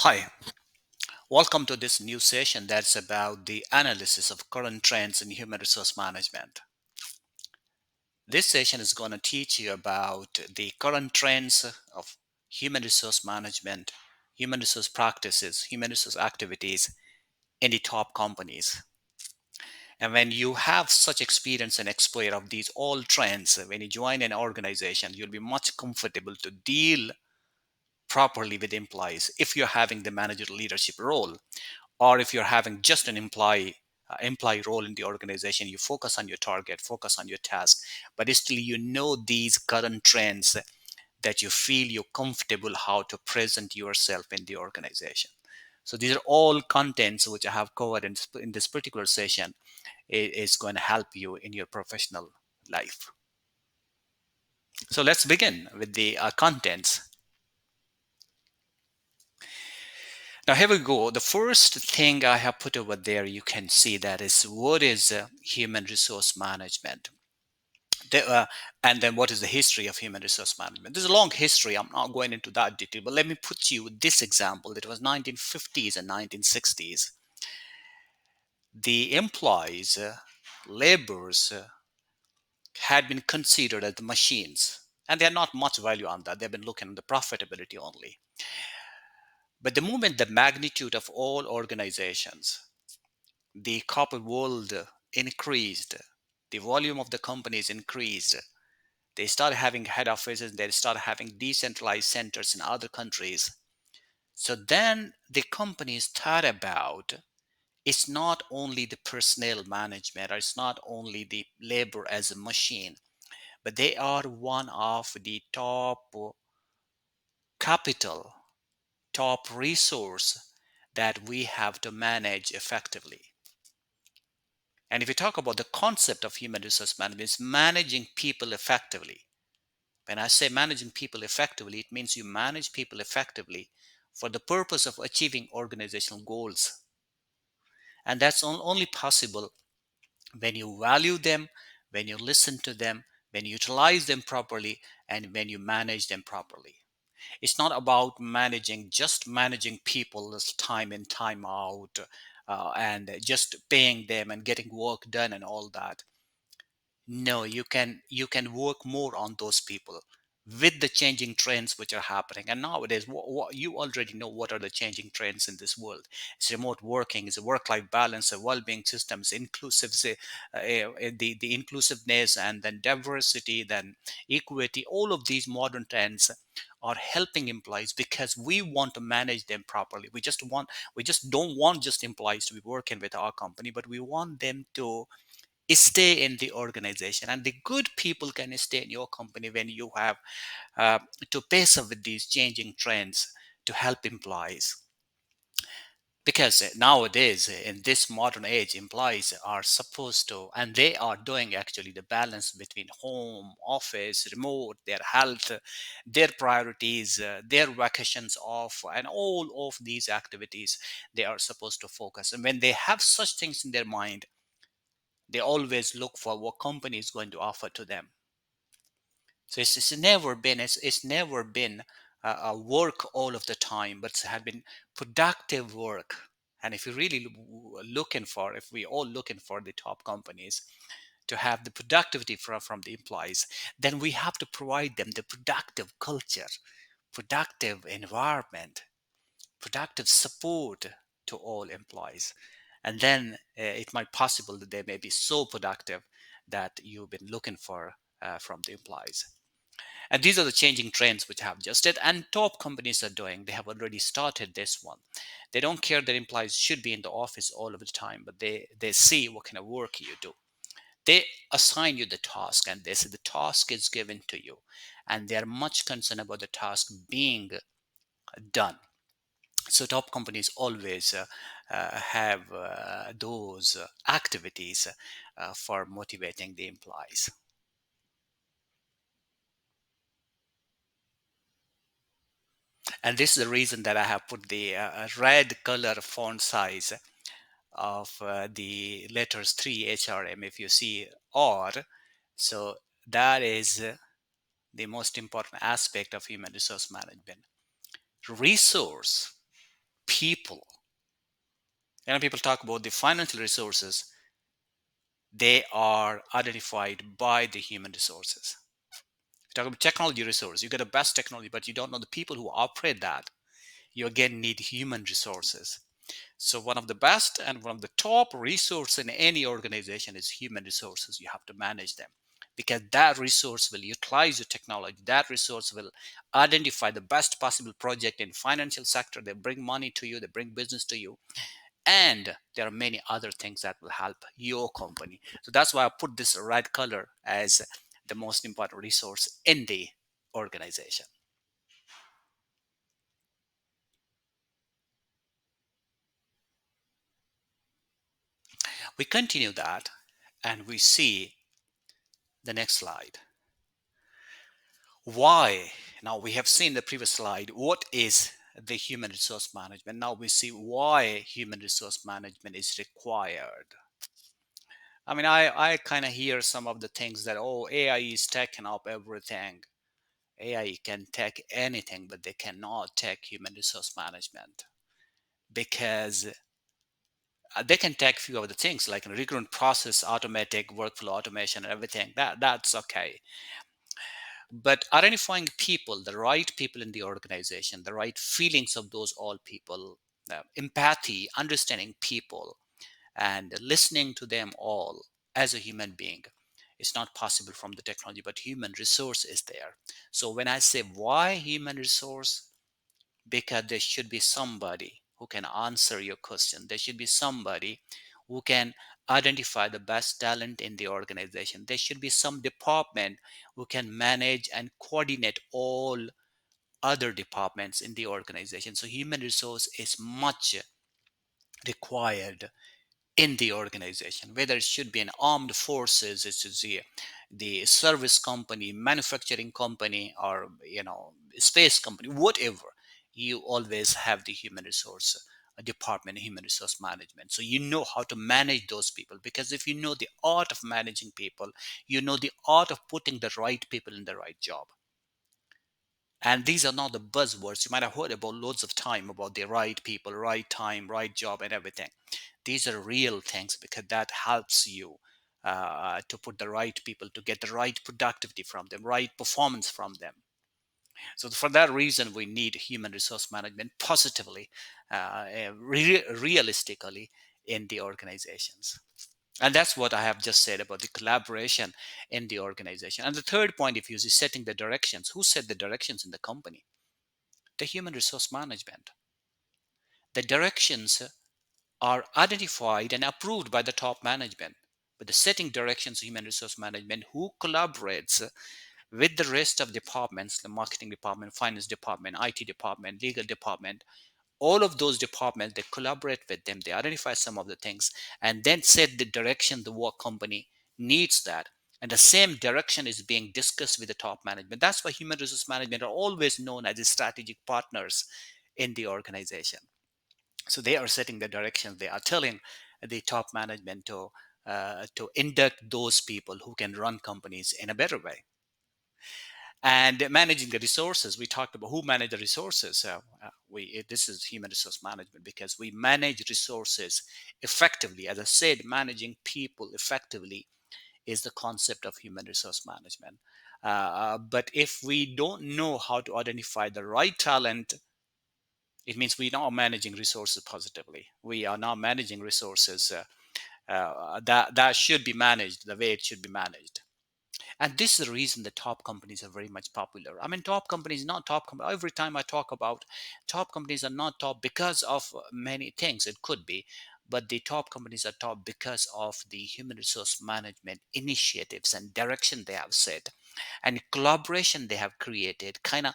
Hi, welcome to this new session that's about the analysis of current trends in human resource management. This session is going to teach you about the current trends of human resource management, human resource practices, human resource activities in the top companies. And when you have such experience and exposure of these all trends, when you join an organization, you'll be much comfortable to deal properly with employees if you're having the manager leadership role, or if you're having just an employee role in the organization. You focus on your target, focus on your task, but still you know these current trends, that you feel you're comfortable how to present yourself in the organization. So these are all contents which I have covered in this particular session. It is going to help you in your professional life. So let's begin with the contents. Now here we go. The first thing I have put over there, you can see that is what is human resource management. The, and then what is the history of human resource management. There's a long history. I'm not going into that detail, but let me put you this example. It was 1950s and 1960s. The employees, laborers, had been considered as the machines, and they're not much value on that. They've been looking at the profitability only. But the moment the magnitude of all organizations, the corporate world increased, the volume of the companies increased, they started having head offices, they started having decentralized centers in other countries. So then the companies thought about, it's not only the personnel management, or it's not only the labor as a machine, but they are one of the top capital, top resource that we have to manage effectively. And if you talk about the concept of human resource management, it's managing people effectively. When I say managing people effectively, it means you manage people effectively for the purpose of achieving organizational goals. And that's only possible when you value them, when you listen to them, when you utilize them properly, and when you manage them properly. It's not about just managing people time in, time out, and just paying them and getting work done and all that. No, you can work more on those people with the changing trends which are happening. And nowadays, what you already know, what are the changing trends in this world. It's remote working, it's a work-life balance, a well-being systems, inclusive, the inclusiveness, and then diversity, then equity. All of these modern trends are helping employees because we want to manage them properly. We just don't want just employees to be working with our company, but we want them to stay in the organization. And the good people can stay in your company when you have uh, to pace up with these changing trends to help employees. Because nowadays, in this modern age, employees are supposed to, and they are doing actually the balance between home, office, remote, their health, their priorities, their vacations off, and all of these activities they are supposed to focus. And when they have such things in their mind, they always look for what company is going to offer to them. So it's never been a work all of the time, but it had been productive work. And if you really looking for, if we all looking for the top companies to have the productivity from the employees, then we have to provide them the productive culture, productive environment, productive support to all employees. And then it might possible that they may be so productive that you've been looking for from the employees. And these are the changing trends which have adjusted, and top companies are doing. They have already started this one. They don't care that employees should be in the office all of the time, but they see what kind of work you do. They assign you the task, and they say the task is given to you, and they are much concerned about the task being done. So top companies always have those activities for motivating the employees. And this is the reason that I have put the red color font size of the letters 3 HRM. If you see or, so that is the most important aspect of human resource management. Resource, people. People talk about the financial resources, they are identified by the human resources. If you talk about technology resources, you get the best technology, but you don't know the people who operate that. You again need human resources. So one of the best and one of the top resource in any organization is human resources. You have to manage them because that resource will utilize your technology. That resource will identify the best possible project in financial sector. They bring money to you, they bring business to you, and there are many other things that will help your company. So that's why I put this red color as the most important resource in the organization. We continue that and we see the next slide. Why? Now we have seen the previous slide. What is the human resource management? Now we see why human resource management is required. I kind of hear some of the things that, oh, AI is taking up everything. AI can take anything, but they cannot take human resource management because they can take few of the things like recurrent process, automatic workflow automation, and everything. That's okay. But identifying people, the right people in the organization, the right feelings of those all people, empathy, understanding people, and listening to them all as a human being, it's not possible from the technology, but human resource is there. So when I say why human resource, because there should be somebody who can answer your question. There should be somebody who can identify the best talent in the organization. There should be some department who can manage and coordinate all other departments in the organization. So human resource is much required in the organization, whether it should be an armed forces, it should be the service company, manufacturing company, or space company, whatever. You always have the human resource department, human resource management. So you know how to manage those people, because if you know the art of managing people, you know the art of putting the right people in the right job. And these are not the buzzwords you might have heard about loads of time about the right people, right time, right job, and everything. These are real things because that helps you to put the right people, to get the right productivity from them, right performance from them. So for that reason, we need human resource management positively, realistically in the organizations. And that's what I have just said about the collaboration in the organization. And the third point, if you see setting the directions, who set the directions in the company? The human resource management. The directions are identified and approved by the top management. But the setting directions, human resource management, who collaborates with the rest of departments, the marketing department, finance department, IT department, legal department, all of those departments, they collaborate with them, they identify some of the things, and then set the direction the work company needs that. And the same direction is being discussed with the top management. That's why human resource management are always known as the strategic partners in the organization. So they are setting the directions. They are telling the top management to induct those people who can run companies in a better way. And managing the resources, we talked about who manage the resources. This is human resource management because we manage resources effectively. As I said, managing people effectively is the concept of human resource management. But if we don't know how to identify the right talent, it means we're not managing resources positively. We are not managing resources that should be managed the way it should be managed. And this is the reason the top companies are very much popular. Top companies, not top companies. Every time I talk about top companies are not top because of many things. It could be, but the top companies are top because of the human resource management initiatives and direction they have set, and collaboration they have created, kind of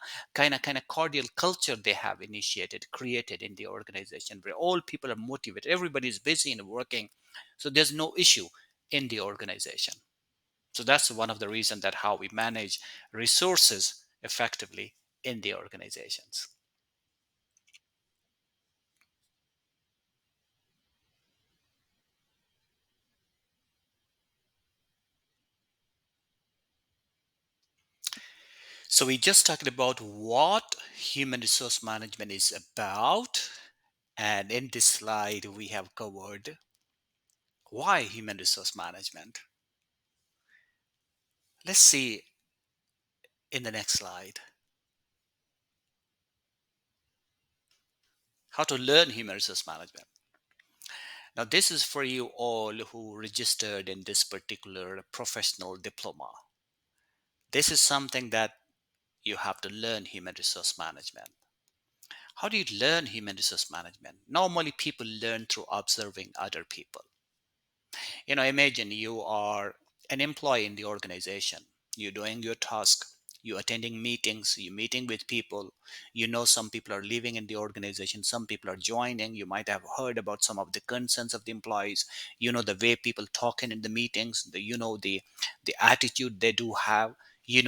cordial culture they have initiated, created in the organization where all people are motivated. Everybody is busy and working, so there's no issue in the organization. So that's one of the reasons that how we manage resources effectively in the organizations. So we just talked about what human resource management is about, And in this slide, we have covered why human resource management. Let's see in the next slide how to learn human resource management. Now, this is for you all who registered in this particular professional diploma. This is something that you have to learn human resource management. How do you learn human resource management? Normally, people learn through observing other people. Imagine you are an employee in the organization. You're doing your task. You're attending meetings. You're meeting with people. Some people are leaving in the organization. Some people are joining. You might have heard about some of the concerns of the employees. The way people talking in the meetings. The attitude they do have.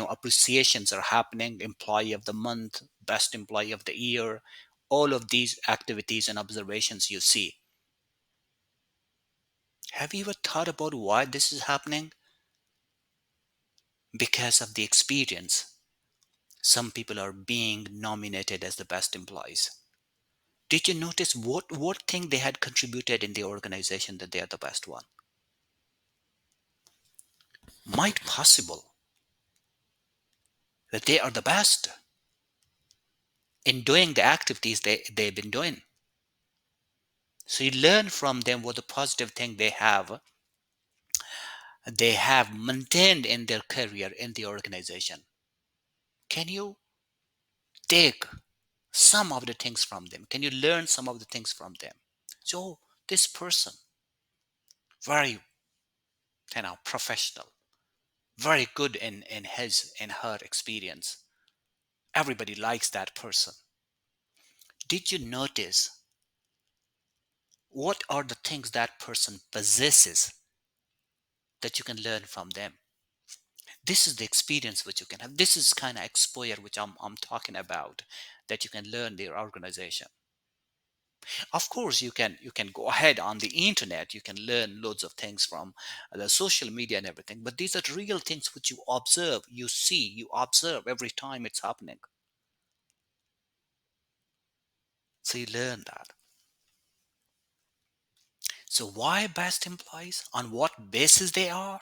Appreciations are happening. Employee of the month, best employee of the year. All of these activities and observations you see. Have you ever thought about why this is happening? Because of the experience. Some people are being nominated as the best employees. Did you notice what thing they had contributed in the organization that they are the best one? Might possible that they are the best in doing the activities they've been doing. So you learn from them what the positive thing they have maintained in their career in the organization. Can you take some of the things from them? Can you learn some of the things from them? So this person, very professional, very good in his in her experience. Everybody likes that person. Did you notice what are the things that person possesses that you can learn from them? This is the experience which you can have. This is kind of exposure which I'm talking about, that you can learn their organization. Of course, you can go ahead on the internet. You can learn loads of things from the social media and everything. But these are real things which you observe, you see, you observe every time it's happening. So you learn that. So why best employees? On what basis they are?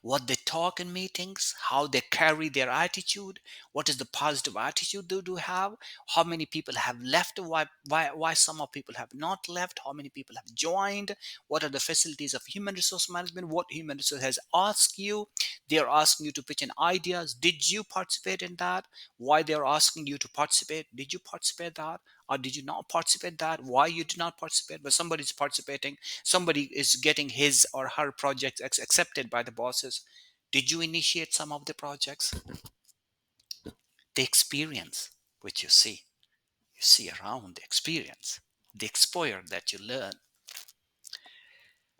What they talk in meetings? How they carry their attitude? What is the positive attitude they do have? How many people have left? Why some of people have not left? How many people have joined? What are the facilities of human resource management? What human resource has asked you? They are asking you to pitch in ideas. Did you participate in that? Why they are asking you to participate? Did you participate that? Or did you not participate that? Why you did not participate? But somebody is participating. Somebody is getting his or her project accepted by the bosses. Did you initiate some of the projects? The experience which you see around the experience, the exposure that you learn.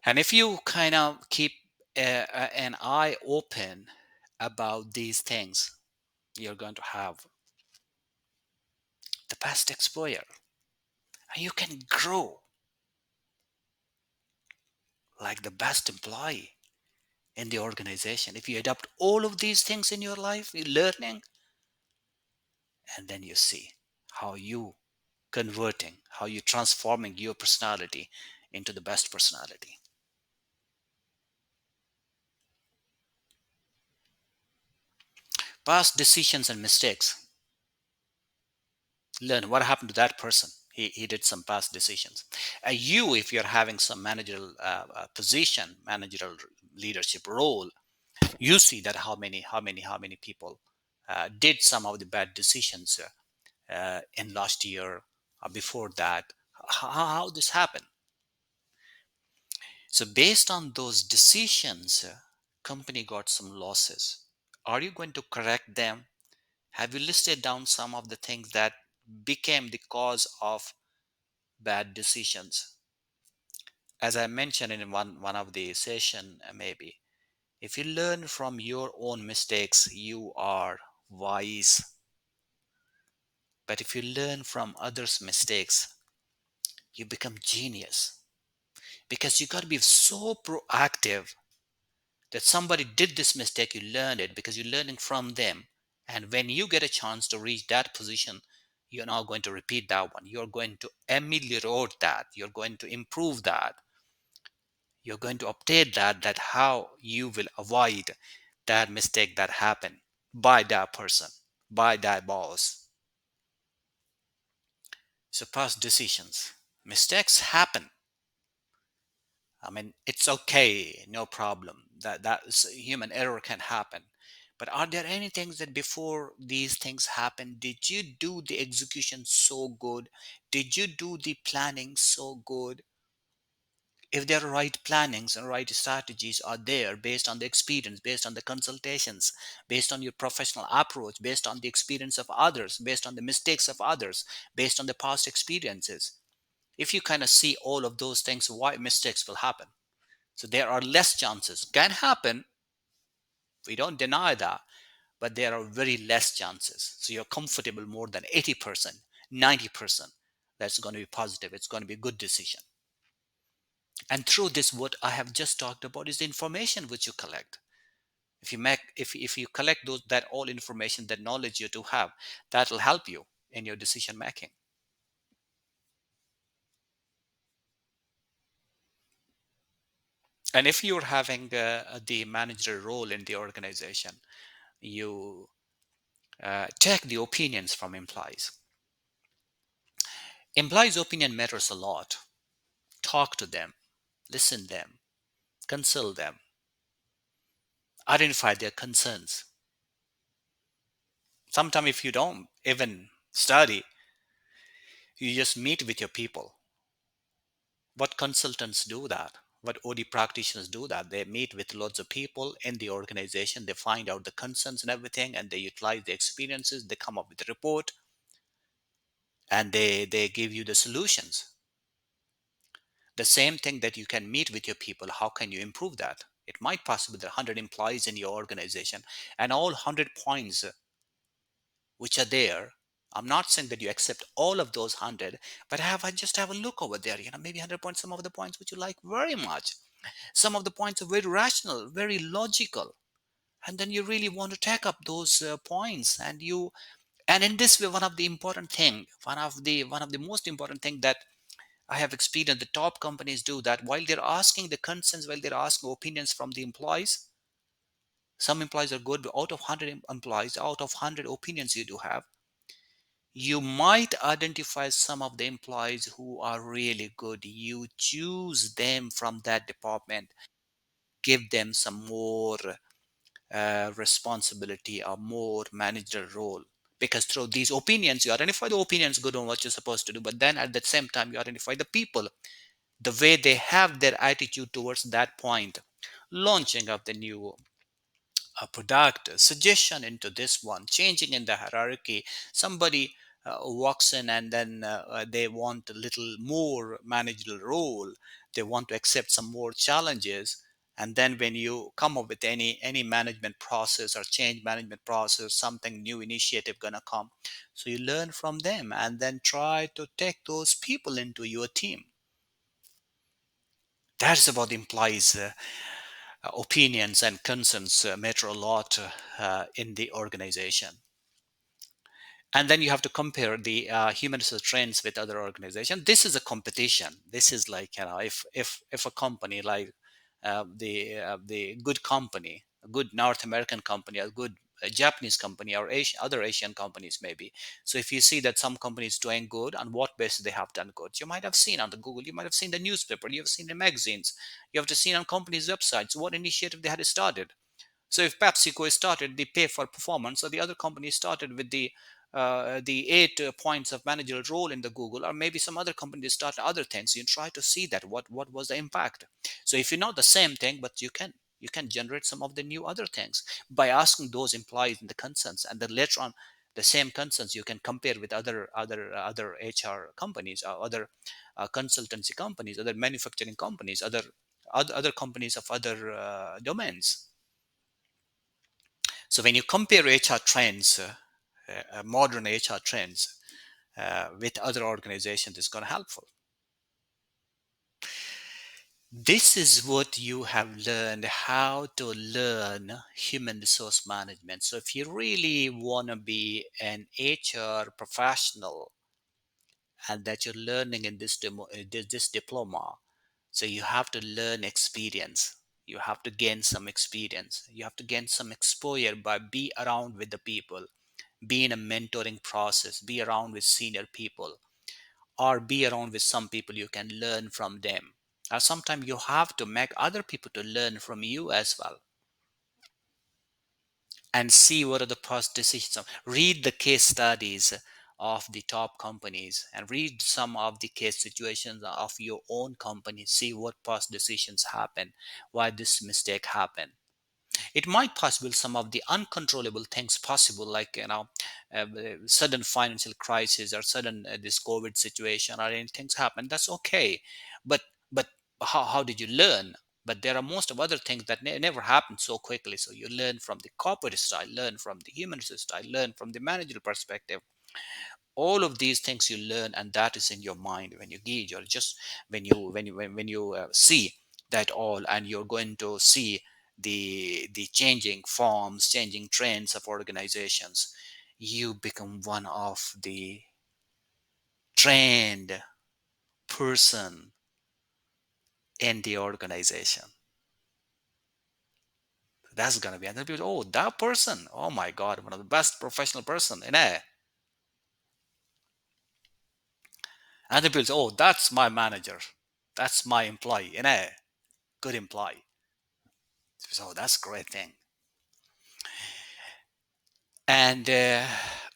And if you kind of keep an eye open about these things, you're going to have the best exposure, and you can grow like the best employee in the organization. If you adopt all of these things in your life, you're learning, and then you see how you converting, how you transforming your personality into the best personality. Past decisions and mistakes. Learn what happened to that person. He did some past decisions. You, if you're having some managerial position, managerial leadership role, you see that how many people did some of the bad decisions in last year or before that. How this happened? So based on those decisions, company got some losses. Are you going to correct them? Have you listed down some of the things that became the cause of bad decisions? As I mentioned in one of the session, maybe if you learn from your own mistakes, you are wise. But if you learn from others' mistakes, you become genius. Because you got to be so proactive that somebody did this mistake, you learned it because you're learning from them. And when you get a chance to reach that position, You're not going to repeat that one. You're going to ameliorate that. You're going to improve that. You're going to update that, that how you will avoid that mistake that happened by that person, by that boss. So past decisions. Mistakes happen. I mean, it's okay, no problem. That's human error can happen. But are there any things that before these things happen, did you do the execution so good? Did you do the planning so good? If there are right plannings and right strategies are there based on the experience, based on the consultations, based on your professional approach, based on the experience of others, based on the mistakes of others, based on the past experiences. If you kind of see all of those things, why mistakes will happen? So there are less chances. Can happen, we don't deny that, but there are very less chances. So you're comfortable more than 80%, 90%. That's going to be positive. It's going to be a good decision. And through this, what I have just talked about is the information which you collect. If you collect those, that all information, that knowledge you do have, that will help you in your decision making. And if you're having the manager role in the organization, you take the opinions from employees. Employees' opinion matters a lot. Talk to them, listen them, consult them, identify their concerns. Sometimes if you don't even study, you just meet with your people. What consultants do that? What OD practitioners do that? They meet with lots of people in the organization. They find out the concerns and everything, and they utilize the experiences. They come up with a report, and they give you the solutions. The same thing that you can meet with your people. How can you improve that? It might possibly there are 100 employees in your organization, and all 100 points which are there. I'm not saying that you accept all of those 100, but I just have a look over there. Maybe 100 points, some of the points which you like very much. Some of the points are very rational, very logical. And then you really want to take up those points, and in this way, one of the most important thing that I have experienced the top companies do that while they're asking the concerns, while they're asking opinions from the employees. Some employees are good, but out of 100 employees, out of 100 opinions you do have, you might identify some of the employees who are really good. You choose them from that department, give them some more responsibility or more managerial role. Because through these opinions, you identify the opinions good on what you're supposed to do, but then at the same time, you identify the people, the way they have their attitude towards that point, launching of the new product, suggestion into this one, changing in the hierarchy. Somebody walks in and then they want a little more managerial role. They want to accept some more challenges. And then when you come up with any management process or change management process, something new initiative gonna come. So you learn from them and then try to take those people into your team. That's about employees' opinions and concerns matter a lot in the organization. And then you have to compare the human resource trends with other organizations. This is a competition. This is like, if a company like the good company, a good North American company, a good Japanese company, or other Asian companies maybe. So if you see that some company is doing good, on what basis they have done good, you might have seen on the Google, you might have seen the newspaper, you have seen the magazines, you have to seen on companies' websites what initiative they had started. So if PepsiCo started the pay for performance, or the other company started with the 8 points of managerial role in the Google, or maybe some other company start other things, you try to see that what was the impact. So if you're not the same thing, but you can generate some of the new other things by asking those employees in the concerns, and then later on the same concerns you can compare with other HR companies, or other consultancy companies, other manufacturing companies, other companies of other domains. So when you compare HR trends, modern HR trends with other organizations, it's going to helpful. This is what you have learned how to learn human resource management. So, if you really want to be an HR professional and that you're learning in this diploma, so you have to learn experience. You have to gain some experience. You have to gain some exposure by be around with the people, be in a mentoring process, be around with senior people, or be around with some people you can learn from them. Sometimes you have to make other people to learn from you as well, and see what are the past decisions. Read the case studies of the top companies and read some of the case situations of your own company. See what past decisions happen, why this mistake happened. It might possible some of the uncontrollable things possible, like uh, sudden financial crisis or sudden this COVID situation or any things happen. That's okay, but but how did you learn? But there are most of other things that never happen so quickly. So you learn from the corporate style, learn from the human style, learn from the managerial perspective. All of these things you learn, and that is in your mind when you gauge, or just when you see that all, and you're going to see the changing forms, changing trends of organizations. You become one of the trained person in the organization. That's gonna be, and then people, oh, that person, oh my god, one of the best professional person in a. And then people say, oh, that's my manager, that's my employee in a good employee. So that's a great thing. And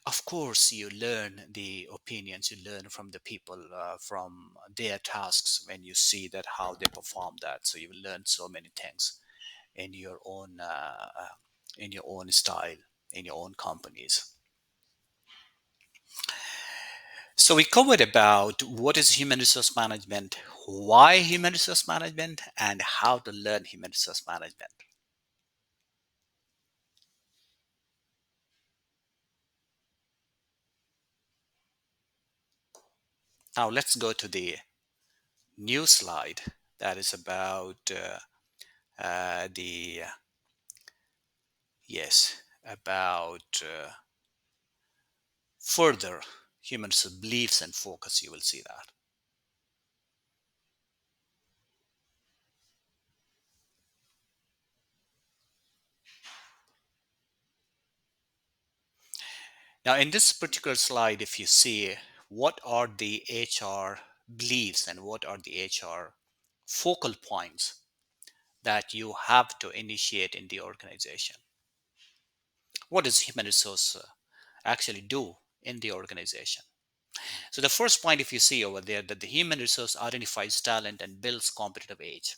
of course, you learn the opinions, you learn from the people, from their tasks when you see that how they perform that. So you learn so many things in your own style, in your own companies. So we covered about what is human resource management, why human resource management, and how to learn human resource management. Now let's go to the new slide that is about the yes, about further human beliefs and focus. You will see that. Now, in this particular slide, if you see what are the HR beliefs and what are the HR focal points that you have to initiate in the organization. What does human resource actually do in the organization? So the first point, if you see over there, that the human resource identifies talent and builds competitive edge.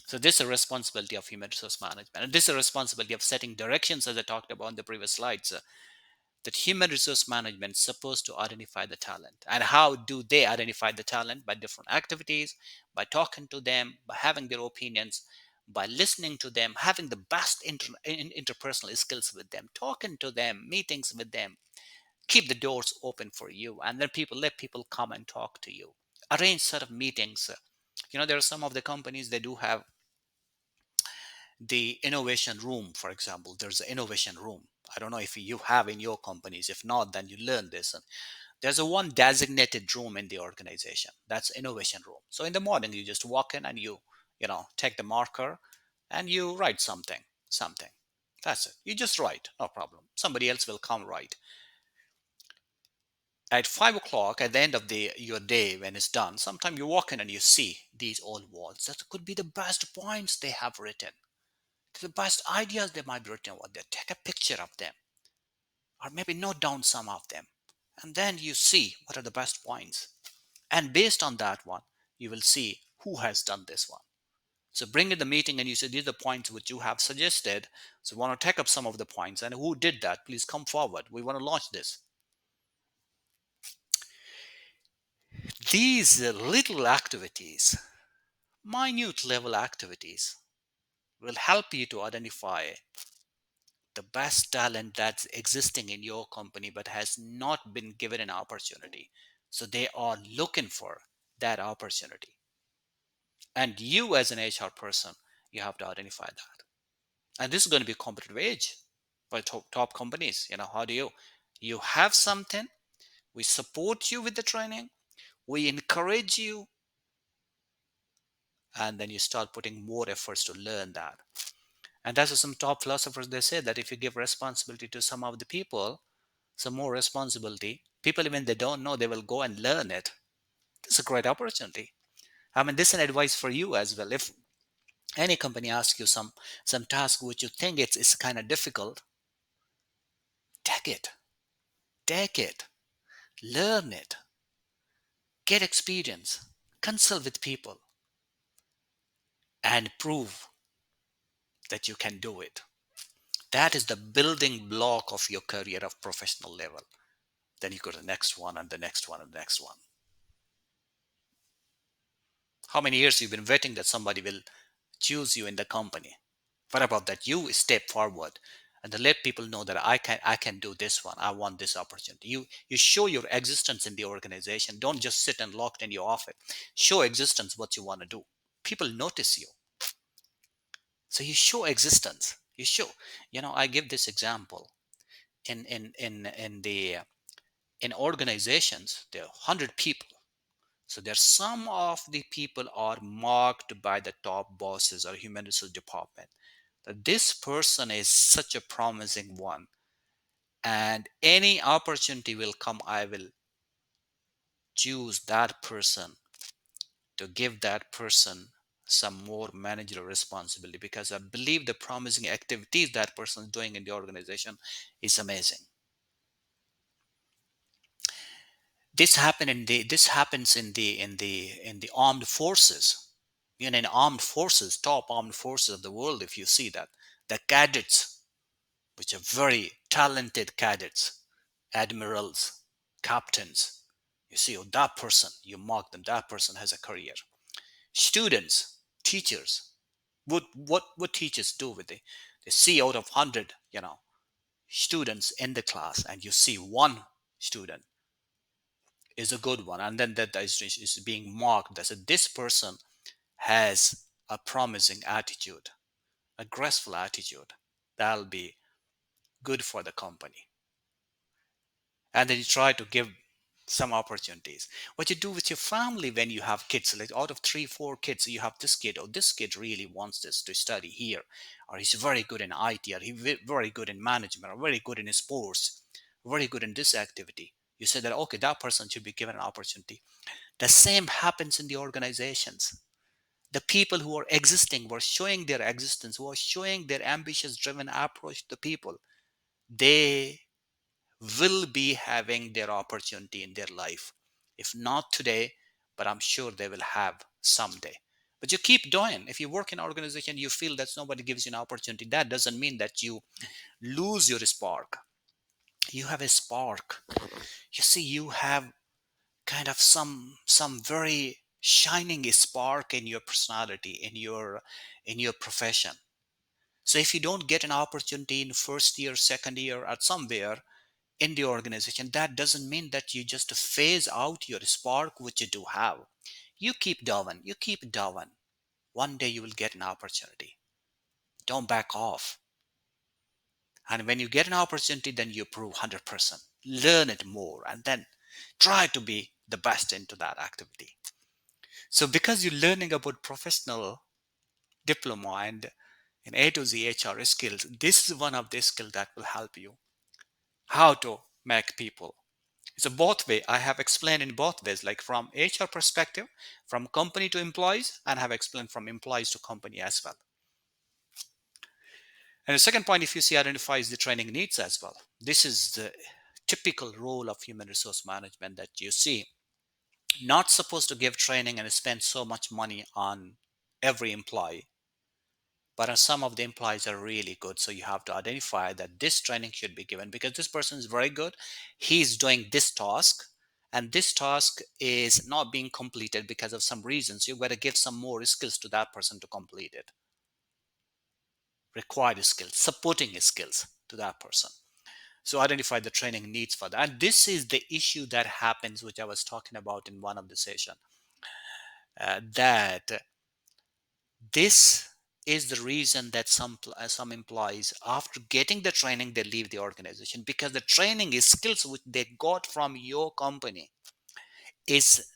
So this is a responsibility of human resource management. And this is a responsibility of setting directions, as I talked about in the previous slides. That human resource management is supposed to identify the talent. And how do they identify the talent? By different activities, by talking to them, by having their opinions, by listening to them, having the best interpersonal skills with them, talking to them, meetings with them, keep the doors open for you, and then people let people come and talk to you. Arrange sort of meetings. There are some of the companies they do have the innovation room, for example. There's an innovation room. I don't know if you have in your companies. If not, then you learn this. And there's a one designated room in the organization. That's innovation room. So in the morning, you just walk in and you take the marker and you write something. That's it. You just write, no problem. Somebody else will come write. At 5 o'clock, at the end of your day, when it's done, sometimes you walk in and you see these old walls. That could be the best points they have written, the best ideas they might be written over there. Take a picture of them, or maybe note down some of them, and then you see what are the best points. And based on that one, you will see who has done this one. So bring in the meeting and you say, these are the points which you have suggested. So we want to take up some of the points. And who did that? Please come forward. We want to launch this. These little activities, minute level activities, will help you to identify the best talent that's existing in your company but has not been given an opportunity. So they are looking for that opportunity. And you as an HR person, you have to identify that. And this is going to be a competitive age for top companies. How do you have something, we support you with the training, we encourage you, and then you start putting more efforts to learn that. And that's what some top philosophers, they say that if you give responsibility to some of the people, some more responsibility, people even they don't know, they will go and learn it. It's a great opportunity. I mean, this is an advice for you as well. If any company asks you some task which you think it's kind of difficult, take it, take it, learn it, get experience, consult with people, and prove that you can do it. That is the building block of your career of professional level. Then you go to the next one and the next one and the next one. How many years you've been waiting that somebody will choose you in the company? What about that? You step forward and then let people know that I can do this one. I want this opportunity. You show your existence in the organization. Don't just sit and locked in your office. Show existence what you want to do. People notice you. So you show existence. You show. I give this example in organizations. There are 100 people. So there some of the people are marked by the top bosses or human resource department that this person is such a promising one, and any opportunity will come, I will choose that person to give that person some more managerial responsibility because I believe the promising activities that person is doing in the organization is amazing. This happens in the armed forces. In armed forces, top armed forces of the world, if you see that, the cadets, which are very talented cadets, admirals, captains, you see, oh, that person, you mark them, that person has a career. Students, teachers, what teachers do with they see out of 100 students in the class, and you see one student is a good one, and then that is being marked as this person has a promising attitude, a graceful attitude that'll be good for the company. And then you try to give some opportunities. What you do with your family when you have kids, like out of 3 4 kids, you have this kid, or this kid really wants this to study here, or he's very good in IT, or he's very good in management, or very good in sports, very good in this activity. You say that, okay, that person should be given an opportunity. The same happens in the organizations. The people who are existing, who are showing their existence, who are showing their ambitious driven approach to the people, they will be having their opportunity in their life. If not today, but I'm sure they will have someday. But you keep doing. If you work in an organization, you feel that nobody gives you an opportunity, that doesn't mean that you lose your spark. You have a spark. You see, you have kind of some very shining spark in your personality, in your profession. So if you don't get an opportunity in first year, second year, or somewhere in the organization, that doesn't mean that you just phase out your spark which you do have. You keep doing, you keep doing. One day you will get an opportunity. Don't back off. And when you get an opportunity, then you prove 100%. Learn it more and then try to be the best into that activity. So because you're learning about professional diploma and in A to Z HR skills, this is one of the skills that will help you how to make people. It's a both way. I have explained in both ways, like from HR perspective, from company to employees, and have explained from employees to company as well. And the second point, if you see, identifies the training needs as well. This is the typical role of human resource management that you see. Not supposed to give training and spend so much money on every employee, but some of the employees are really good, so you have to identify that this training should be given because this person is very good, he's doing this task, and this task is not being completed because of some reasons. You've got to give some more skills to that person to complete it. Required skills, supporting skills to that person. So identify the training needs for that. And this is the issue that happens, which I was talking about in one of the session, that this is the reason that some employees, after getting the training, they leave the organization, because the training is skills which they got from your company is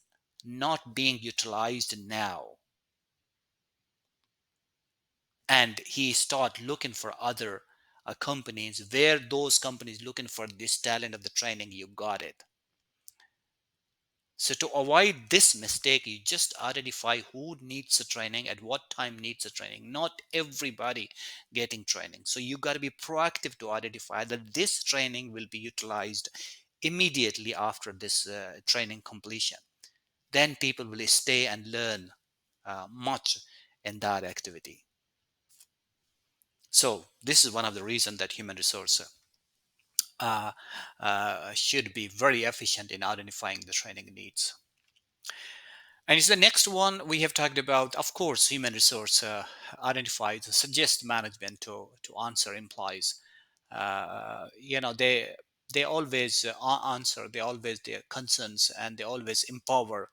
not being utilized now. And he start looking for other companies where those companies looking for this talent of the training, you got it. So to avoid this mistake, you just identify who needs the training, at what time needs the training. Not everybody getting training. So you got to be proactive to identify that this training will be utilized immediately after this training completion. Then people will stay and learn much in that activity. So this is one of the reasons that human resource uh, should be very efficient in identifying the training needs. And it's the next one we have talked about. Of course, human resource identifies, suggest management to answer employees. They always answer, they always their concerns, and they always empower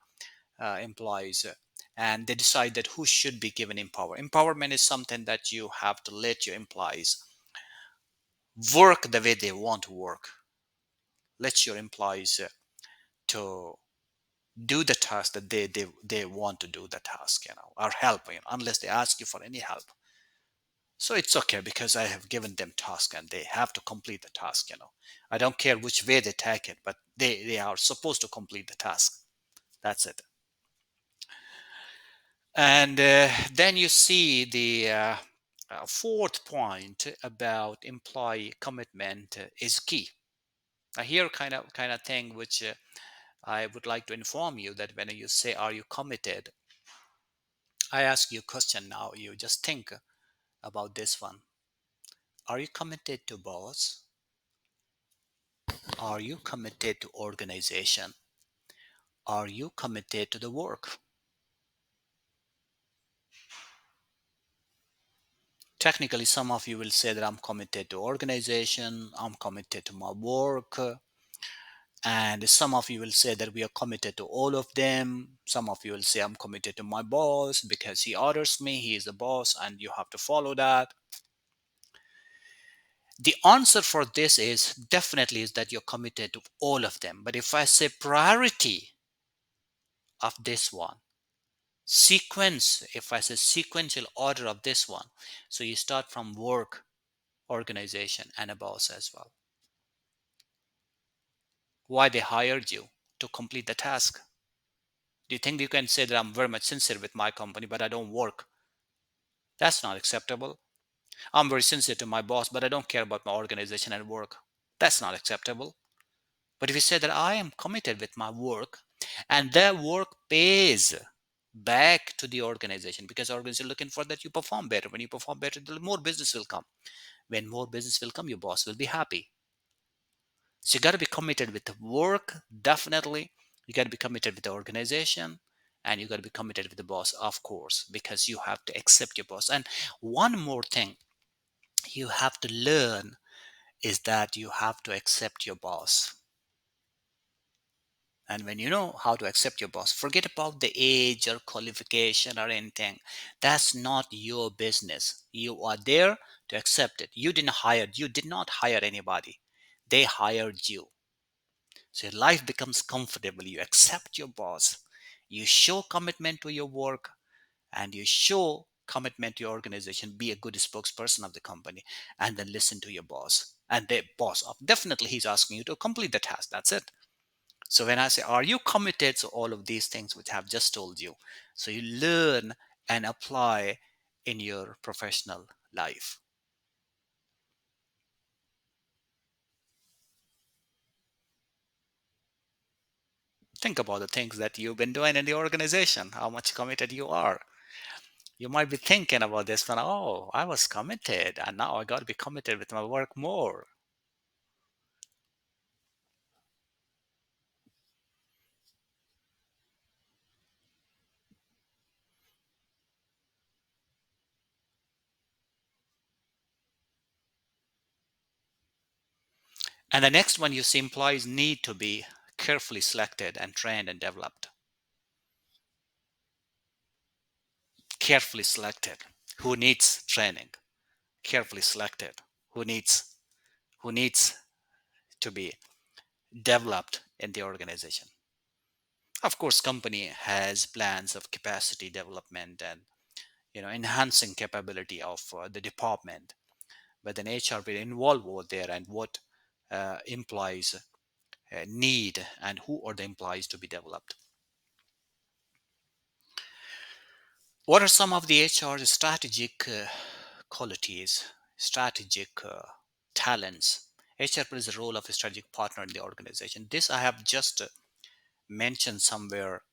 employees. And they decide that who should be given empowerment is something that you have to let your employees work the way they want to work. Let your employees to do the task that they want to do the task, or help, unless they ask you for any help. So it's okay, because I have given them task and they have to complete the task. I don't care which way they take it, but they are supposed to complete the task. That's it. And then you see the fourth point about employee commitment is key. Now here kind of thing which I would like to inform you that when you say, are you committed? I ask you a question now. You just think about this one. Are you committed to boss? Are you committed to organization? Are you committed to the work? Technically, some of you will say that I'm committed to organization, I'm committed to my work, and some of you will say that we are committed to all of them. Some of you will say I'm committed to my boss because he orders me, he is the boss, and you have to follow that. The answer for this is definitely is that you're committed to all of them. But if I say priority of this one, sequence, if I say sequential order of this one, so you start from work, organization, and a boss as well. Why they hired you? To complete the task. Do you think you can say that I'm very much sincere with my company, but I don't work? That's not acceptable. I'm very sincere to my boss, but I don't care about my organization and work. That's not acceptable. But if you say that I am committed with my work and their work pays back to the organization, because organization is looking for that you perform better. When you perform better, the more business will come. When more business will come, your boss will be happy. So you got to be committed with the work, definitely. You got to be committed with the organization, and you got to be committed with the boss, of course, because you have to accept your boss. And one more thing you have to learn is that you have to accept your boss. And when you know how to accept your boss, forget about the age or qualification or anything. That's not your business. You are there to accept it. You did not hire anybody. They hired you. So your life becomes comfortable. You accept your boss. You show commitment to your work, and you show commitment to your organization. Be a good spokesperson of the company, and then listen to your boss. And the boss, definitely he's asking you to complete the task. That's it. So when I say, are you committed to all of these things which I've just told you? So you learn and apply in your professional life. Think about the things that you've been doing in the organization, how much committed you are. You might be thinking about this one, oh, I was committed and now I got to be committed with my work more. And the next one, you see, employees need to be carefully selected and trained and developed. carefully selected, who needs training, carefully selected, who needs to be developed in the organization. Of course, company has plans of capacity development and enhancing capability of the department, but then HR will involve over there and what employees need and who are the employees to be developed. What are some of the HR strategic qualities, strategic talents? HR plays the role of a strategic partner in the organization. This I have just mentioned somewhere,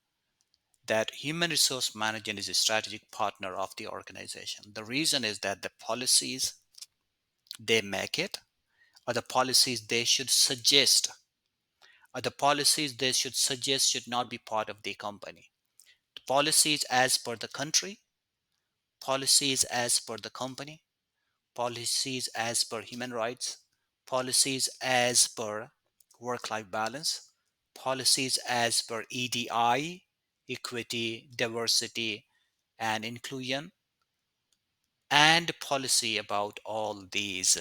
that human resource management is a strategic partner of the organization. The reason is that the policies they make it, or the policies they should suggest, or the policies they should suggest should not be part of the company. Policies as per the country, policies as per the company, policies as per human rights, policies as per work life balance, policies as per EDI, equity, diversity, and inclusion, and policy about all these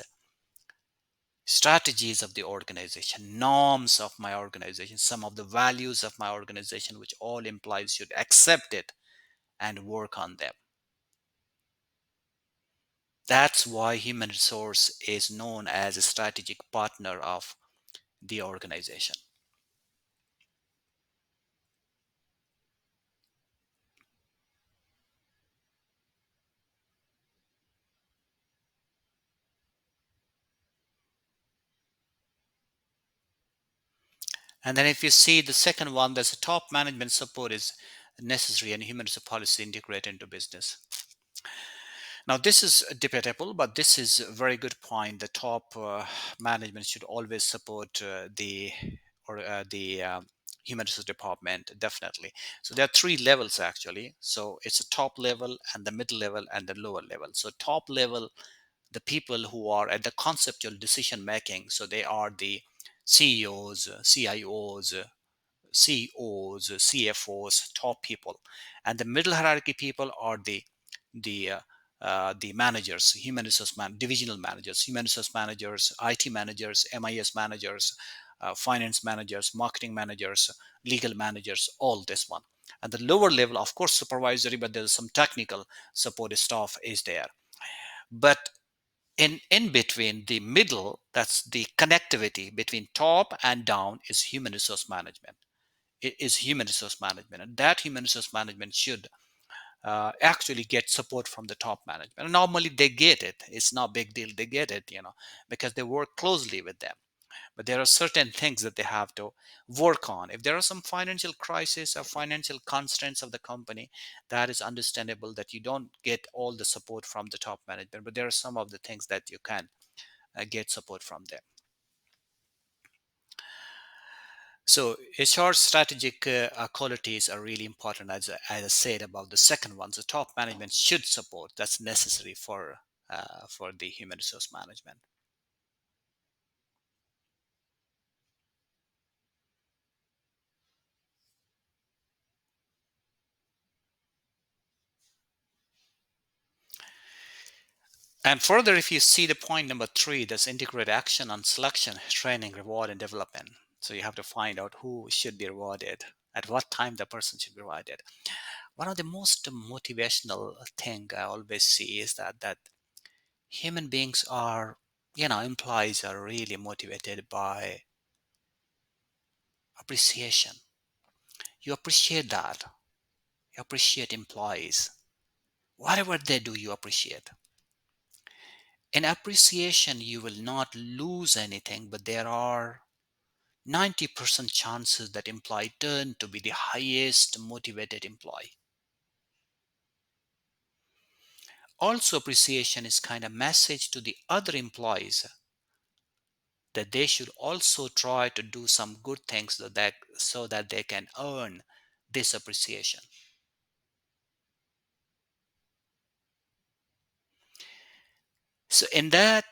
strategies of the organization, norms of my organization, some of the values of my organization, which all employees should accept it and work on them. That's why human resource is known as a strategic partner of the organization. And then if you see the second one, there's a top management support is necessary and human resource policy integrated into business. Now, this is debatable, but this is a very good point. The top management should always support the human resource department, definitely. So there are three levels actually. So it's a top level and the middle level and the lower level. So top level, the people who are at the conceptual decision making. So they are the CEOs, CIOs, CEOs, CFOs, top people, and the middle hierarchy people are the the managers, human resource divisional managers, human resource managers, IT managers, MIS managers, finance managers, marketing managers, legal managers, all this one. And the lower level, of course, supervisory, but there's some technical support staff is there. But in between the middle, that's the connectivity between top and down, is human resource management. It is human resource management, and that human resource management should actually get support from the top management. And normally they get it. It's not a big deal. They get it, because they work closely with them. But there are certain things that they have to work on. If there are some financial crisis or financial constraints of the company, that is understandable that you don't get all the support from the top management. But there are some of the things that you can get support from them. So HR strategic qualities are really important, as I said about the second one. So top management should support. That's necessary for the human resource management. And further, if you see the point number 3, that's integrate action on selection, training, reward, and development. So you have to find out who should be rewarded, at what time the person should be rewarded. One of the most motivational thing I always see is that human beings are, employees are really motivated by appreciation. You appreciate that. You appreciate employees. Whatever they do, you appreciate. In appreciation, you will not lose anything, but there are 90% chances that employee turn to be the highest motivated employee. Also, appreciation is kind of message to the other employees that they should also try to do some good things so that they can earn this appreciation. So in that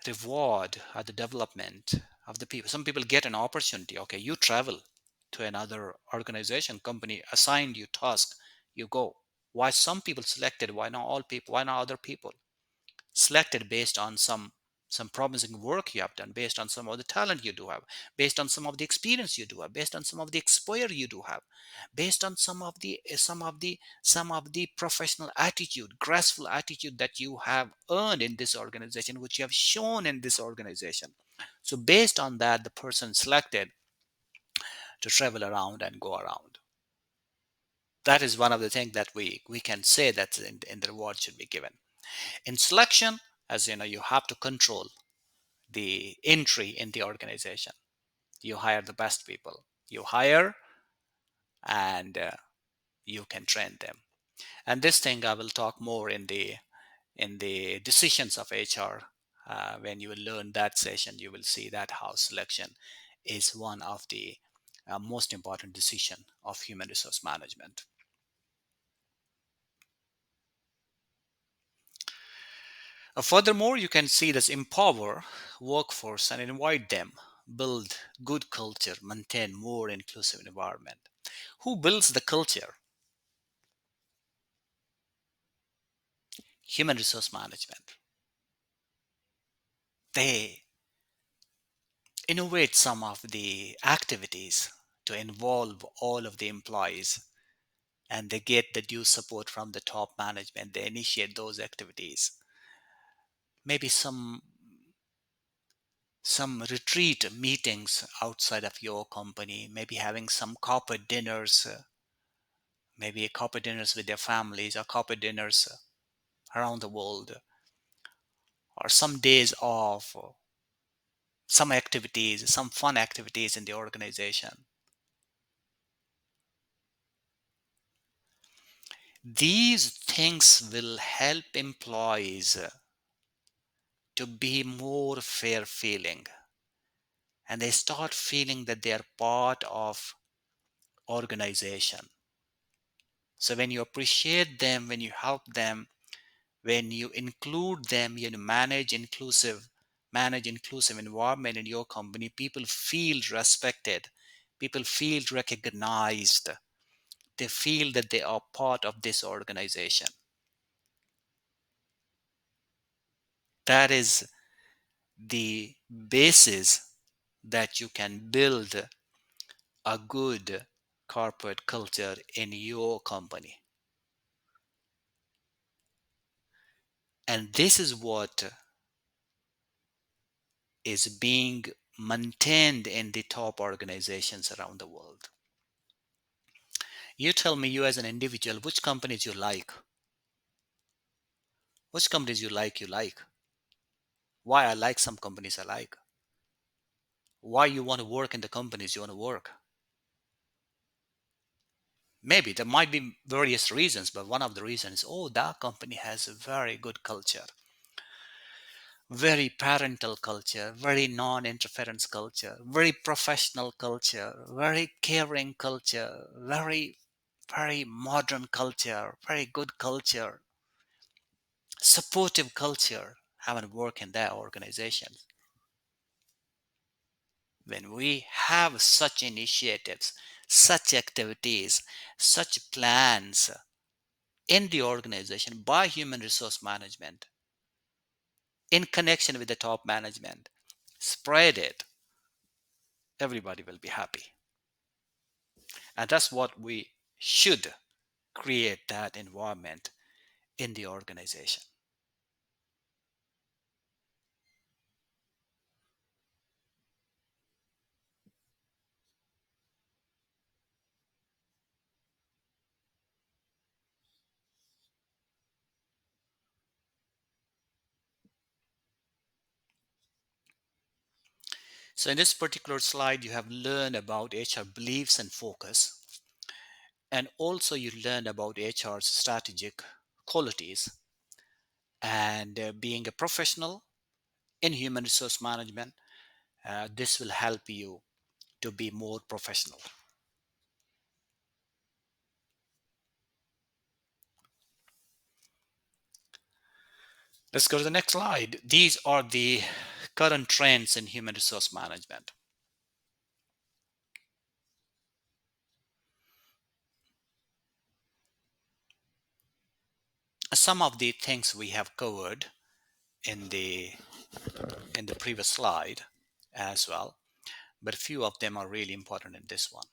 reward or the development of the people, some people get an opportunity. Okay, you travel to another organization, company assigned you task, you go Why some people selected, why not all people, why not other people? Selected based on some promising work you have done, based on some of the talent you do have, based on some of the experience you do have, based on some of the exposure you do have, based on some of the professional attitude, graceful attitude that you have earned in this organization, which you have shown in this organization. So based on that, the person selected to travel around and go around. That is one of the things that we can say that in the reward should be given. In selection, as you know, you have to control the entry in the organization. You hire the best people. You hire and you can train them. And this thing I will talk more in the decisions of HR. When you will learn that session, you will see that how selection is one of the most important decision of human resource management. Furthermore, you can see this: empower workforce and invite them, build good culture, maintain more inclusive environment. Who builds the culture? Human resource management. They innovate some of the activities to involve all of the employees, and they get the due support from the top management. They initiate those activities. Maybe some retreat meetings outside of your company, maybe having some corporate dinners, maybe corporate dinners with their families, or corporate dinners around the world, or some days off, or some activities, some fun activities in the organization. These things will help employees to be more fair feeling, and they start feeling that they are part of organization. So when you appreciate them, when you help them, when you include them, you manage inclusive environment in your company, people feel respected, people feel recognized, they feel that they are part of this organization. That is the basis that you can build a good corporate culture in your company. And this is what is being maintained in the top organizations around the world. You tell me, you as an individual, which companies you like. Which companies you like. Why I like some companies I like. Why you want to work in the companies you want to work. Maybe there might be various reasons, but one of the reasons, oh, that company has a very good culture, very parental culture, very non-interference culture, very professional culture, very caring culture, very modern culture, very good culture, supportive culture. Haven't worked in that organization. When we have such initiatives, such activities, such plans in the organization by human resource management, in connection with the top management, spread it, everybody will be happy. And that's what we should create, that environment in the organization. So in this particular slide, you have learned about HR beliefs and focus. And also you learned about HR's strategic qualities, and being a professional in human resource management. This will help you to be more professional. Let's go to the next slide. These are the current trends in human resource management. Some of the things we have covered in the previous slide as well, but a few of them are really important in this one.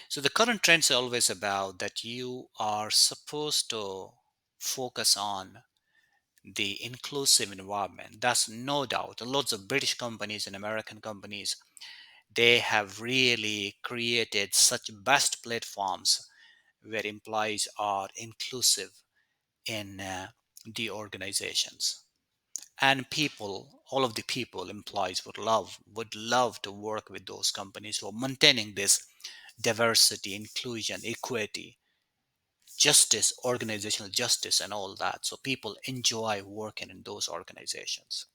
So the current trends are always about that you are supposed to focus on the inclusive environment. That's no doubt. Lots of British companies and American companies, they have really created such best platforms where employees are inclusive in the organizations. And people, all of the people, employees would love to work with those companies who are maintaining this diversity, inclusion, equity, justice, organizational justice, and all that. So people enjoy working in those organizations.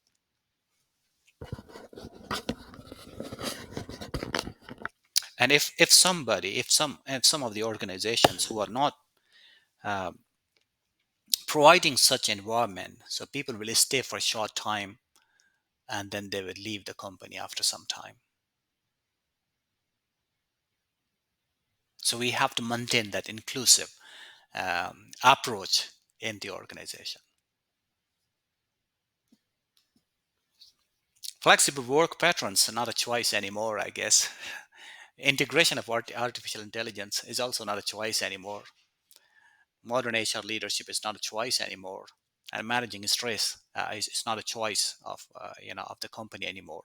And if some of the organizations who are not uh, providing such environment, so people will stay for a short time and then they will leave the company after some time. So we have to maintain that inclusive approach in the organization. Flexible work patterns are not a choice anymore, I guess. Integration of artificial intelligence is also not a choice anymore. Modern HR leadership is not a choice anymore, and managing stress is not a choice of the company anymore.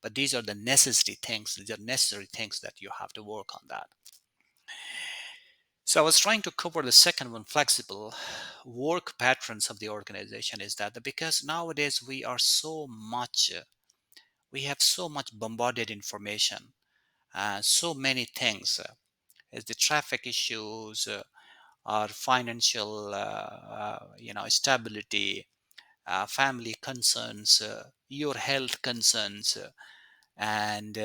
But these are the necessary things. These are necessary things that you have to work on that. So I was trying to cover the second one, flexible work patterns of the organization. Is that because nowadays we have so much bombarded information, so many things, as the traffic issues, our financial stability, family concerns, your health concerns, and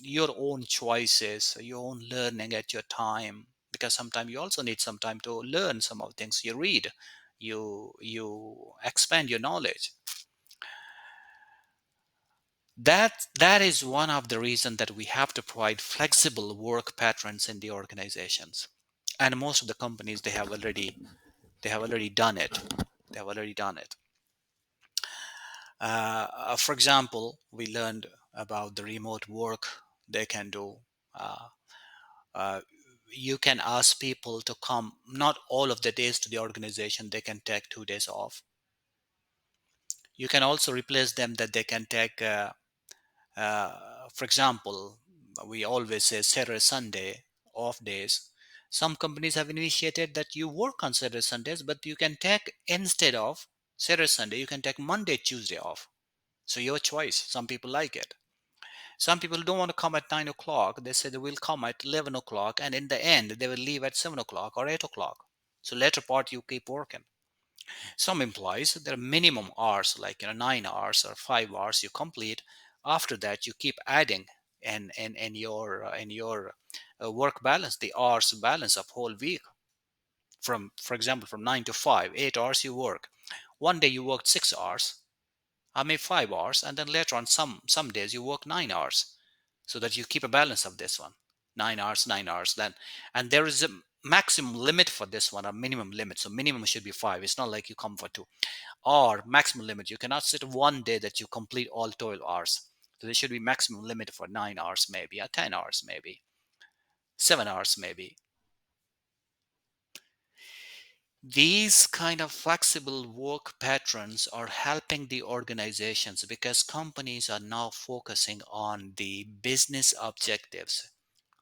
your own choices, your own learning at your time, because sometimes you also need some time to learn some of the things you read, you expand your knowledge. That is one of the reasons that we have to provide flexible work patterns in the organizations. And most of the companies, they have already done it. They have already done it. For example, we learned about the remote work they can do. Uh, uh, you can ask people to come not all of the days to the organization. They can take 2 days off. You can also replace them that they can take, for example, we always say Saturday, Sunday off days. Some companies have initiated that you work on Saturday, Sundays, but you can take, instead of Saturday, Sunday, you can take Monday, Tuesday off. So your choice. Some people like it. Some people don't want to come at 9 o'clock. They say they will come at 11 o'clock, and in the end, they will leave at 7 o'clock or 8 o'clock. So later part, you keep working. Some employees, there are minimum hours, like 9 hours or 5 hours you complete. After that, you keep adding in your work balance, the hours balance of whole week. For example, from 9 to 5, 8 hours you work. One day you worked 6 hours, I maybe 5 hours, and then later on some days you work 9 hours, so that you keep a balance of this one. 9 hours, 9 hours, then, and there is a maximum limit for this one, a minimum limit. So minimum should be 5. It's not like you come for 2. Or maximum limit, you cannot sit one day that you complete all 12 hours. So there should be maximum limit for 9 hours, maybe, or 10 hours, maybe 7 hours, maybe. These kind of flexible work patterns are helping the organizations because companies are now focusing on the business objectives,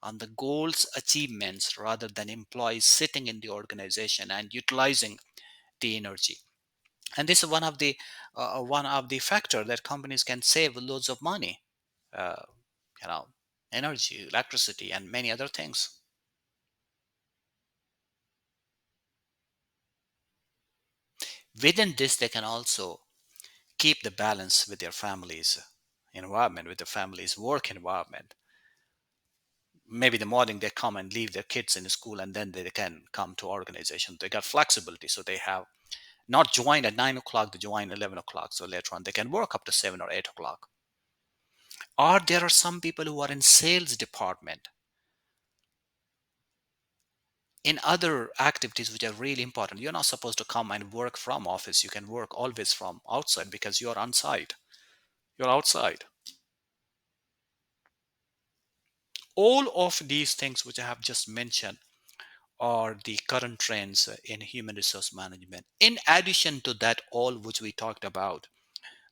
on the goals achievements, rather than employees sitting in the organization and utilizing the energy. And this is one of the factor that companies can save loads of money, uh, you know energy, electricity, and many other things. Within this, they can also keep the balance with their families environment, with the families work environment. Maybe the morning they come and leave their kids in school, and then they can come to organization. They got flexibility, so they have not joined at 9 o'clock, they join 11 o'clock, so later on they can work up to 7 or 8 o'clock. Or there are some people who are in sales department. in other activities which are really important. You're not supposed to come and work from office. You can work always from outside because you're on site. You're outside. All of these things which I have just mentioned are the current trends in human resource management. In addition to that, all which we talked about,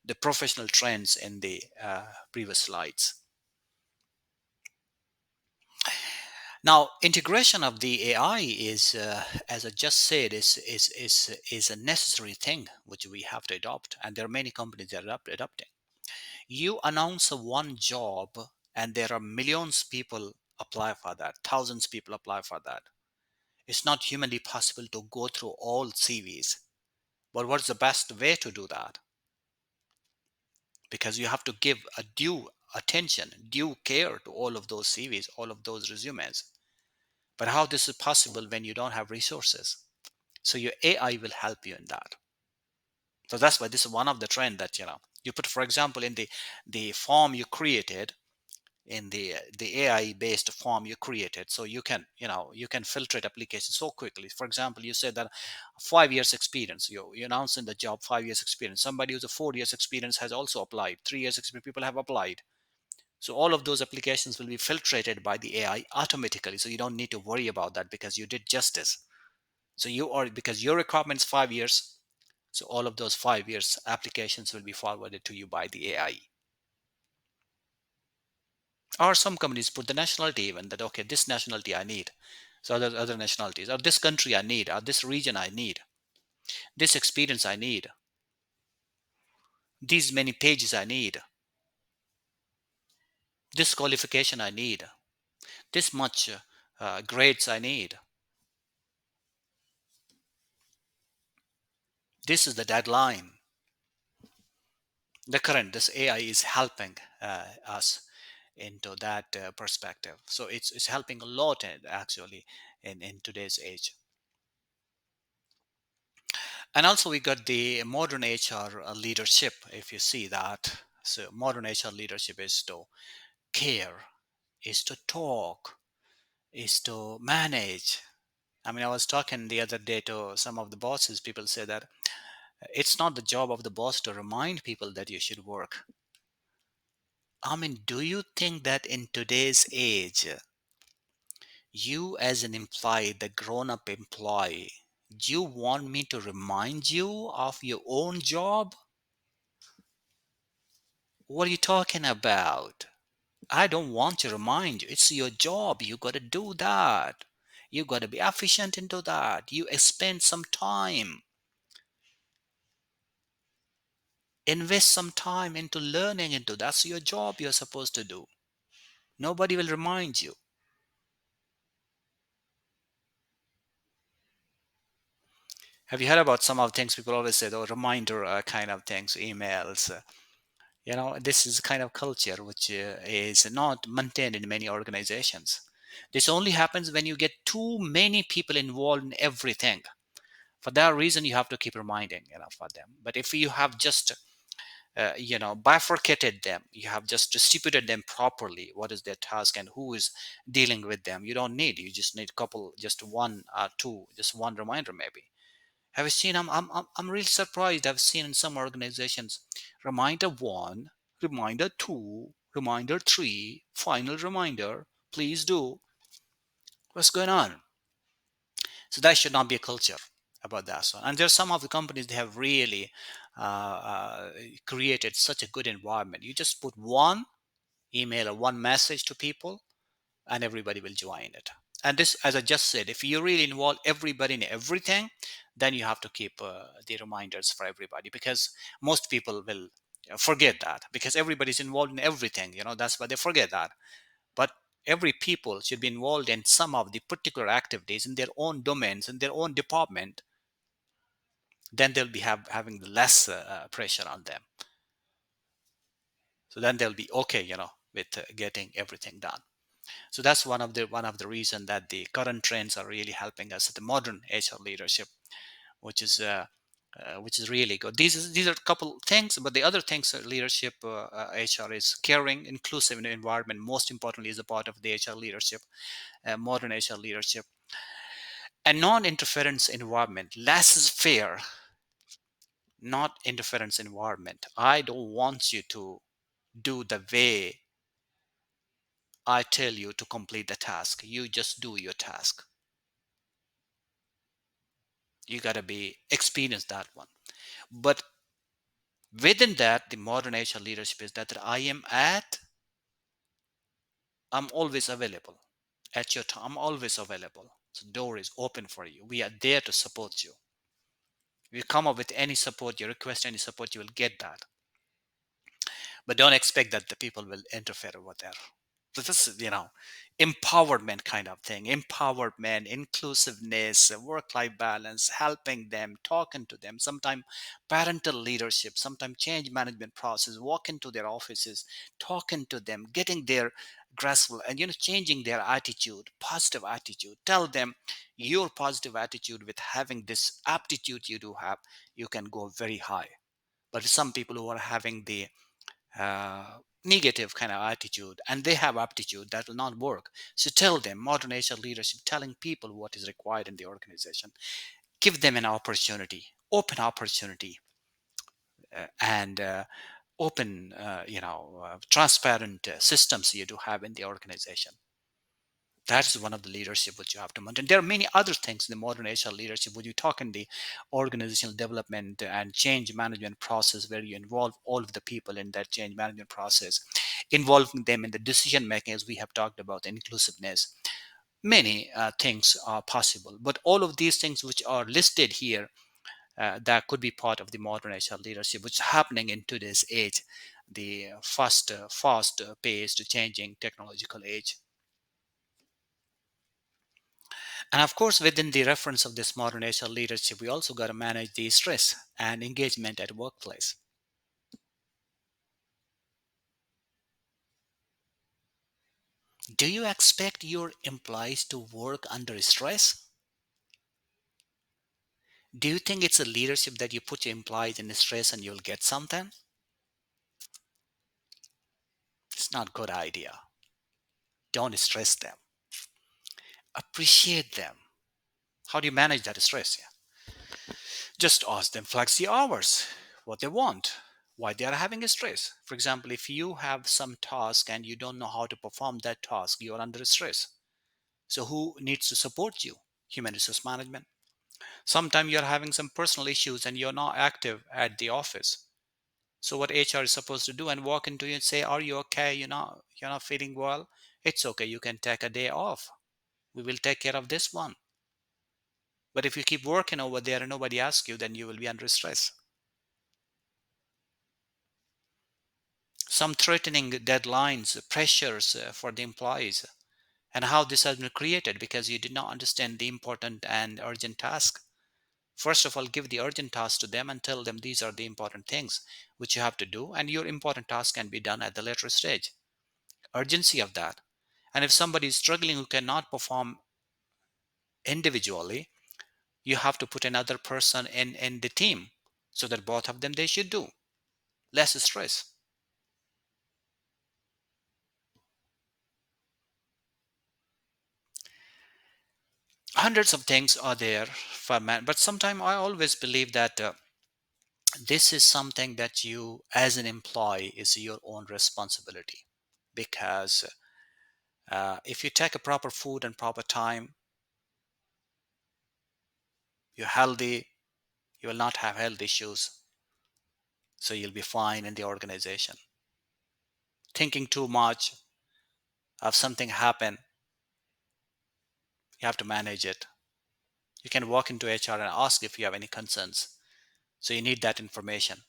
the professional trends in the previous slides. Now, integration of the AI is, as I just said, is a necessary thing which we have to adopt, and there are many companies that are adopting. You announce a one job, and there are millions people apply for that, thousands people apply for that. It's not humanly possible to go through all CVs. But what's the best way to do that? Because you have to give a due attention, due care to all of those CVs, all of those resumes. But how this is possible when you don't have resources? So your AI will help you in that. So that's why this is one of the trend that you put, for example, in the form you created, in the AI based form you created, so you can filtrate applications so quickly. For example, you said that 5 years experience, you announce in the job 5 years experience. Somebody who's a 4 years experience has also applied. 3 years experience people have applied. So all of those applications will be filtrated by the AI automatically. So you don't need to worry about that because you did justice. So you are, because your requirements 5 years, so all of those 5 years applications will be forwarded to you by the AI. Or some companies put the nationality even, that okay, this nationality I need. So other nationalities, or this country I need, or this region I need, this experience I need, these many pages I need, this qualification I need, this much grades I need, this is the deadline. This AI is helping us into that perspective. So it's helping a lot actually in today's age. And also we got the modern HR leadership, if you see that. So modern HR leadership is to care, is to talk, is to manage. I mean, I was talking the other day to some of the bosses. People say that it's not the job of the boss to remind people that you should work. I mean, do you think that in today's age, you as an employee, the grown up employee, do you want me to remind you of your own job? What are you talking about? I don't want to remind you. It's your job. You got to do that. You got to be efficient into that. You spend some time, invest some time into learning into that's your job you're supposed to do. Nobody will remind you. Have you heard about some of the things people always say, the reminder kind of things, emails? This is kind of culture which is not maintained in many organizations. This only happens when you get too many people involved in everything. For that reason, you have to keep reminding, for them. But if you have just bifurcated them, you have just distributed them properly, what is their task and who is dealing with them, you just need couple, just one or two, just one reminder maybe. Have you seen, I'm really surprised. I've seen in some organizations, reminder one, reminder two, reminder three, final reminder, please do. What's going on? So that should not be a culture about that. So, and there's some of the companies, they have really created such a good environment. You just put one email or one message to people, and everybody will join it. And this, as I just said, if you really involve everybody in everything, then you have to keep the reminders for everybody, because most people will forget that, because everybody's involved in everything. That's why they forget that. But every people should be involved in some of the particular activities in their own domains, in their own department. Then they'll be having less pressure on them. So then they'll be okay, with getting everything done. So that's one of the reason that the current trends are really helping us at the modern HR leadership, which is really good. These are a couple things, but the other things leadership HR is caring, inclusive environment. Most importantly, is a part of the HR leadership, modern HR leadership. A non-interference environment, less fair, not interference environment. I don't want you to do the way I tell you to complete the task. You just do your task. You got to be experienced that one. But within that, the modern HR leadership is that I'm always available. At your time, I'm always available. So door is open for you. We are there to support you. If you come up with any support, you request any support, you will get that. But don't expect that the people will interfere over there. So this is, empowerment kind of thing. Empowerment, inclusiveness, work-life balance, helping them, talking to them, sometimes parental leadership, sometimes change management process, walk into their offices, talking to them, getting their graceful and changing their attitude, positive attitude. Tell them your positive attitude with having this aptitude you do have, you can go very high. But some people who are having the negative kind of attitude and they have aptitude, that will not work. So tell them, modern HR leadership, telling people what is required in the organization, give them an opportunity, open opportunity, and open transparent systems you do have in the organization. That's one of the leadership which you have to maintain. There are many other things in the modern HR leadership when you talk in the organizational development and change management process, where you involve all of the people in that change management process, involving them in the decision making, as we have talked about, inclusiveness. Many things are possible, but all of these things which are listed here, that could be part of the modern HR leadership, which is happening in today's age, the fast paced, changing technological age. And of course, within the reference of this modern HR leadership, we also got to manage the stress and engagement at workplace. Do you expect your employees to work under stress? Do you think it's a leadership that you put your employees in stress and you'll get something? It's not a good idea. Don't stress them. Appreciate them. How do you manage that stress? Yeah. Just ask them flexi hours, what they want, why they are having a stress. For example, if you have some task and you don't know how to perform that task, you are under stress. So who needs to support you? Human resource management. Sometimes you're having some personal issues and you're not active at the office. So what HR is supposed to do and walk into you and say, "Are you okay? You're not feeling well. It's okay. You can take a day off. We will take care of this one." But if you keep working over there and nobody asks you, then you will be under stress. Some threatening deadlines, pressures for the employees, and how this has been created because you did not understand the important and urgent task. First of all, give the urgent task to them and tell them these are the important things which you have to do, and your important task can be done at the later stage. Urgency of that. And if somebody is struggling who cannot perform individually, you have to put another person in the team so that both of them they should do. Less stress. Hundreds of things are there for man, but sometimes I always believe that this is something that you as an employee is your own responsibility, because if you take a proper food and proper time, you're healthy, you will not have health issues, so you'll be fine in the organization. Thinking too much of something happen, you have to manage it. You can walk into HR and ask if you have any concerns, so you need that information.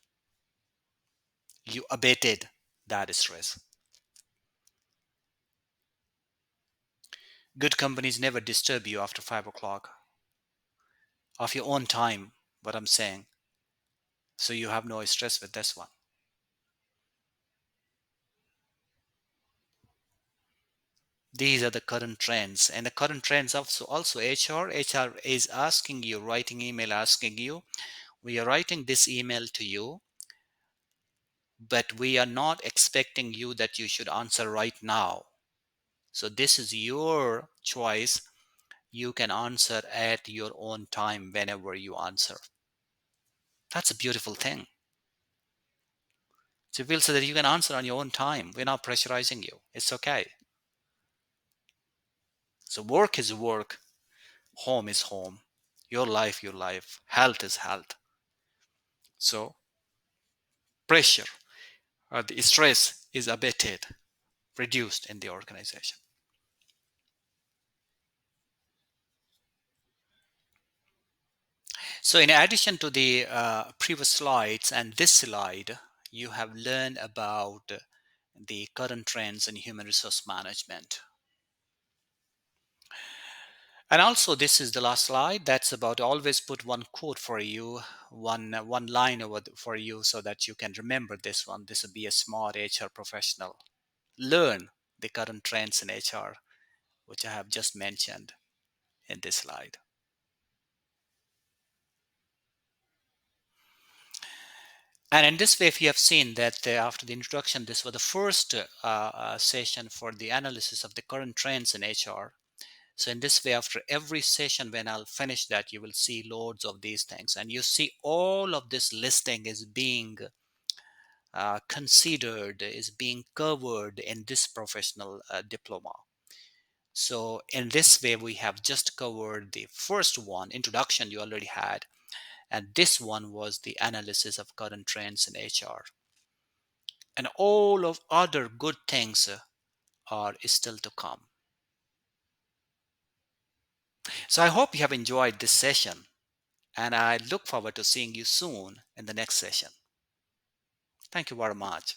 You abated that stress. Good companies never disturb you after 5 o'clock of your own time, what I'm saying, so you have no stress with this one. These are the current trends, and the current trends also HR is asking you, writing email asking you, we are writing this email to you, but we are not expecting you that you should answer right now. So this is your choice. you can answer at your own time whenever you answer. That's a beautiful thing. To feel so that you can answer on your own time. We're not pressurizing you. It's okay. So work is work, home is home, your life, health is health. So pressure or the stress is abated, reduced in the organization. So in addition to the previous slides and this slide, you have learned about the current trends in human resource management. And also, this is the last slide. That's about always put one quote for you, one line for you, so that you can remember this one. This will be a smart HR professional. Learn the current trends in HR, which I have just mentioned in this slide. And in this way, if you have seen that after the introduction, this was the first session for the analysis of the current trends in HR. So in this way, after every session, when I'll finish that, you will see loads of these things. And you see all of this listing is being considered, is being covered in this professional diploma. So in this way, we have just covered the first one, introduction you already had. And this one was the analysis of current trends in HR. And all of other good things are still to come. So I hope you have enjoyed this session, and I look forward to seeing you soon in the next session. Thank you very much.